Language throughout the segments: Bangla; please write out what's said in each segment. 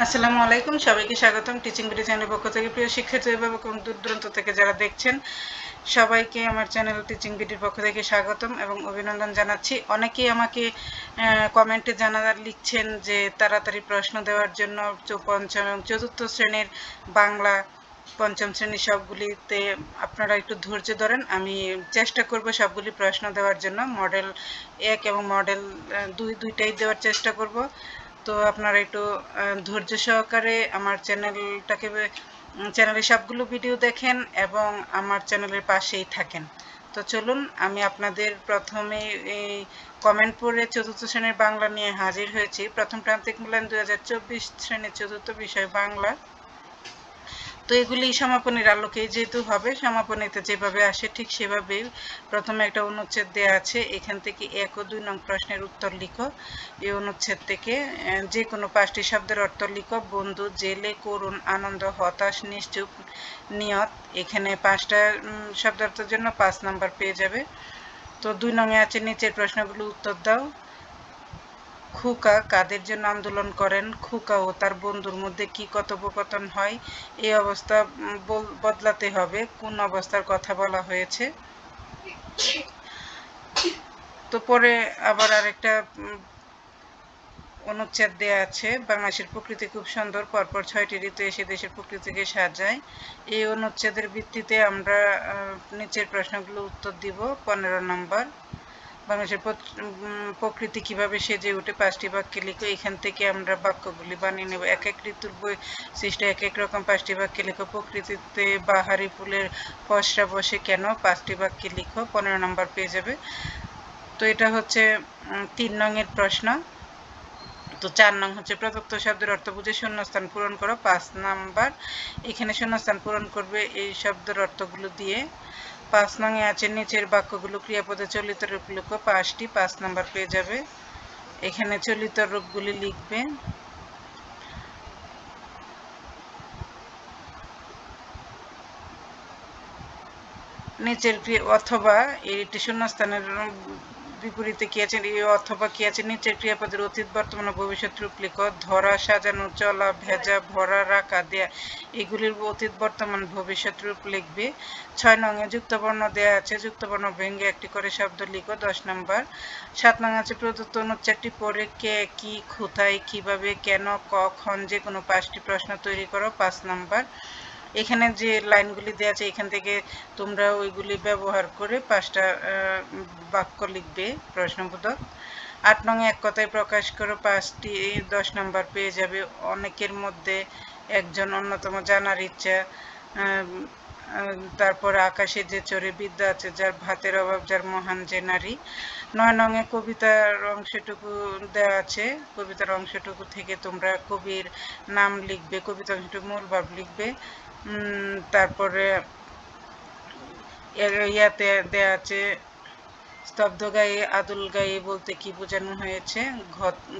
আসসালামু আলাইকুম, সবাইকে স্বাগতম টিচিং বিডি চ্যানেলের পক্ষ থেকে। প্রিয় শিক্ষার্থী অভিভাবক এবং দূর দূরান্ত থেকে যারা দেখছেন, সবাইকে আমার চ্যানেল টিচিং বিডির পক্ষ থেকে স্বাগতম এবং অভিনন্দন জানাচ্ছি। অনেকেই আমাকে কমেন্টে লিখছেন যে তাড়াতাড়ি প্রশ্ন দেওয়ার জন্য পঞ্চম এবং চতুর্থ শ্রেণীর বাংলা, পঞ্চম শ্রেণীর সবগুলিতে আপনারা একটু ধৈর্য ধরেন। আমি চেষ্টা করব সবগুলি প্রশ্ন দেওয়ার জন্য। মডেল 1 এবং মডেল 2 দুইটাই দেওয়ার চেষ্টা করব। তো আপনারা একটু ধৈর্য সহকারে আমার চ্যানেলে সবগুলো ভিডিও দেখেন এবং আমার চ্যানেলের পাশেই থাকেন। তো চলুন, আমি আপনাদের প্রথমে এই কমেন্ট পড়ে চতুর্থ শ্রেণীর বাংলা নিয়ে হাজির হয়েছি। প্রথম প্রান্তিক মূল্যায়ন 2024 শ্রেণীর চতুর্থ বিষয় বাংলা। তো এগুলি সমাপনীর আলোকে যেহেতু হবে, সমাপনীতে যেভাবে আসে ঠিক সেভাবেই প্রথমে একটা অনুচ্ছেদ দেওয়া আছে। এখান থেকে 1 ও 2 নং প্রশ্নের উত্তর লিখো। এই অনুচ্ছেদ থেকে যে কোনো 5টি শব্দের অর্থ লিখো। বন্ধু, জেলে, করুণ, আনন্দ, হতাশ, নিশ্চুপ, নিয়ত। এখানে 5টা শব্দার্থের জন্য 5 নাম্বার পেয়ে যাবে। তো 2 নংয়ে আছে নিচের প্রশ্নগুলো উত্তর দাও। খোকা কাদের জন্য আন্দোলন করেন? খোকা ও তার বন্ধুর মধ্যে কি কথোপকথন হয়? এই অবস্থা বদলাতে হবে। কোন অবস্থার কথা বলা হয়েছে? তো পরে আবার আরেকটা অনুচ্ছেদ দেয়া আছে। বাংলাদেশের প্রকৃতি খুব সুন্দর, পরপর 6টি ঋতু এসে দেশের প্রকৃতিকে সাজায়। এই অনুচ্ছেদের ভিত্তিতে আমরা নিচের প্রশ্নগুলো উত্তর দিব। 15 নম্বর, বাংলাদেশের প্রকৃতি কিভাবে সেজে ওঠে? 5টি বাক্যে লিখো। এখান থেকে আমরা বাক্যগুলি বানিয়ে নেব। এক এক ঋতুর বৈশিষ্ট্য এক এক রকম। 5টি বাক্যে লিখো। প্রকৃতিতে বাহারি ফুলের পসরা বসে কেন? 5টি বাক্যে লিখো। 15 নম্বর পেয়ে যাবে। তো এটা হচ্ছে 3 নংয়ের প্রশ্ন। তো 4 নং হচ্ছে প্রদত্ত শব্দের অর্থ বুঝে শূন্যস্থান পূরণ করো। 5 নাম্বার, এখানে শূন্যস্থান পূরণ করবে এই শব্দের অর্থগুলো দিয়ে। 5 নংয়ে আছে নিচের বাক্যগুলো ক্রিয়াপদে চলিত রূপ লিখো। 5টি, 5 নাম্বার পেয়ে যাবে। এখানে চলিত রূপগুলি লিখবে। নিচের অথবা এটি শূন্যস্থানের বিপরীতে কি আছে? অথবা কি আছে? নিচের ক্রিয়াপদের অতীত, বর্তমান ও ভবিষ্যৎ রূপ লিখো। ধরা, সাজানো, চলা, ভেজা, ভরা, রাখা, দেয়া, এগুলির অতীত, বর্তমান, ভবিষ্যৎ রূপ লিখবে। 6 নংয়ে যুক্তবর্ণ দেয়া আছে। যুক্তবর্ণ ভেঙে একটি করে শব্দ লিখো। 10 নম্বর। 7 নং আছে প্রদত্ত অনুচ্ছেদটি পড়ে কে, কি, কোথায়, কিভাবে, কেন, কখন যে কোনো 5টি প্রশ্ন তৈরি করো। 5 নাম্বার। এখানে যে লাইনগুলি দেওয়া আছে এখান থেকে তোমরা ওইগুলি ব্যবহার করে 5টা বাক্য লিখবে প্রশ্নবোধক। 8 নং এক কথায় প্রকাশ করো। 5টি, 10 নাম্বার পেয়ে যাবে। অনেকের মধ্যে একজন অন্যতম জানার ইচ্ছা। তারপর আকাশে যে চড়ে বিদ্যা আছে যার, ভাতের অভাব যার, মহান যে নারী। 9 নংয়ে কবিতার অংশটুকু দেওয়া আছে। কবিতার অংশটুকু থেকে তোমরা কবির নাম লিখবে। কবিতার অংশটুকু মূল ভাব লিখবে। তারপরে ইয়াতে দেয়া আছে স্তব্ধ গায়ে আদুল গায়ে বলতে কি বোঝানো হয়েছে?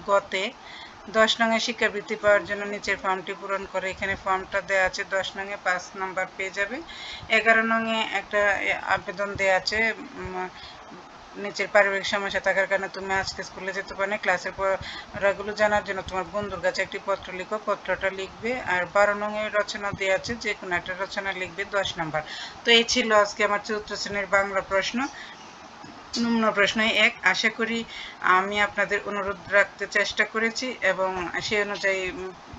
গতে। 10 নংয়ে শিক্ষাবৃত্তি পাওয়ার জন্য নিচের ফর্মটি পূরণ করে। এখানে ফর্মটা দেওয়া আছে। 10 নংয়ে 5 নাম্বার পেয়ে যাবে। 11 নংয়ে একটা আবেদন দেওয়া আছে। নিচের পারিবারিক সমস্যা থাকার কারণে তুমি আজকে স্কুলে যেতে পারো না। ক্লাসের পড়াগুলো জানার জন্য তোমার বন্ধুর কাছে একটি পত্র লিখো। পত্রটা লিখবে। আর 12 নংয়ে রচনা দেওয়া আছে। যে কোনো একটা রচনা লিখবে। 10 নাম্বার। তো এই ছিল আজকে আমার চতুর্থ শ্রেণীর বাংলা প্রশ্ন। নিম্ন প্রশ্ন 1। আশা করি আমি আপনাদের অনুরোধ রাখতে চেষ্টা করেছি এবং সেই অনুযায়ী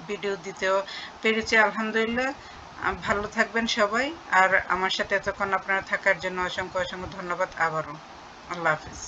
ভিডিও দিতেও পেরেছি আলহামদুলিল্লাহ। ভালো থাকবেন সবাই। আর আমার সাথে এতক্ষণ আপনারা থাকার জন্য অসংখ্য অসংখ্য ধন্যবাদ আবারও। আল্লাহ হাফিজ।